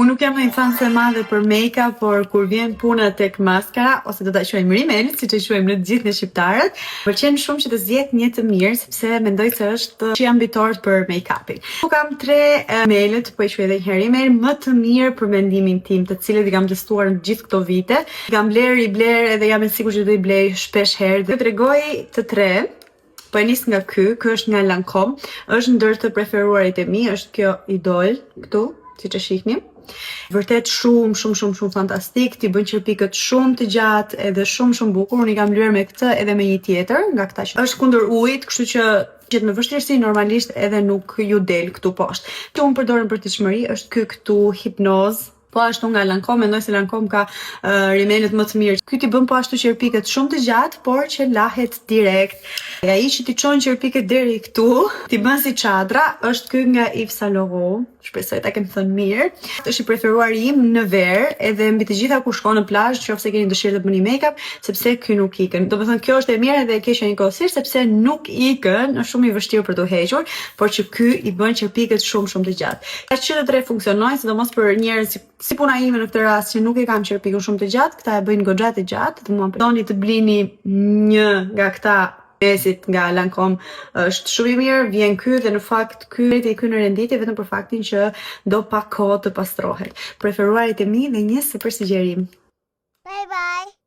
Unë nuk jam një fan se madhe për make-up, por kur vjen puna tek maskara, ose do ta quajmë rimel, siç e quajmë ne të gjithë ne shqiptarët, pëlqen shumë që të zgjedh një të mirë, sepse mendoj se është që ambitor për make-upin. Unë kam 3 rimelet, po i quaj edhe një herë rimel, më të mirë për mendimin tim, të cilët i kam testuar në gjithë këto vite. Kam bler edhe jam e sigurt që do i blej shpesh herë. Do t'rregoj të 3. Po e nis nga ky është nga Lancome, është ndër të preferuarit e mi, është kjo Idol këtu, siç e shihni. Vërtet shumë fantastik, ti bën qerpikët shumë të gjatë edhe shumë bukur. Unë i kam lyer me këtë edhe me një tjetër, nga këta që është kundër ujit, kështu që gjet me vështirësi normalisht edhe nuk ju del këtu poshtë. Që unë përdor në përtitshmëri është ky këtu Hypnose. Po ashtu nga Lancome, mendoj se Lancome ka rimelet më të mirë. Ky ti bën po ashtu qerpikët shumë të gjatë, por që lahet direkt. Ai që ti çon qerpikët deri këtu, ti bën si çadra, është ky nga Yves Saint Laurent. Shpresoj ta kem thënë mirë. Është i preferuari im në verë, edhe mbi të gjitha kur shkon në plazh, nëse keni dëshirë të bëni make-up, sepse ky nuk ikën. Domethënë kjo është e mirë edhe e keqja njëkohësisht, sepse nuk ikën, është shumë i vështirë për t'u hequr, por që ky i bën qerpikët shumë të gjatë. Ka që të 3 funksionojnë, sidomos për njerëz si puna ime në këtë rast që nuk e kam qerpikun shumë të gjatë, këta e bëjnë goxha të gjatë, dhe mua pëlqen të blini një nga këta mesit nga Lancome, është shumë i mirë, vjen ky dhe në fakt ky në renditje vetëm për faktin që do pak kohë të pastrohet. Preferuarit e mi dhe një super sugjerim. Bye bye.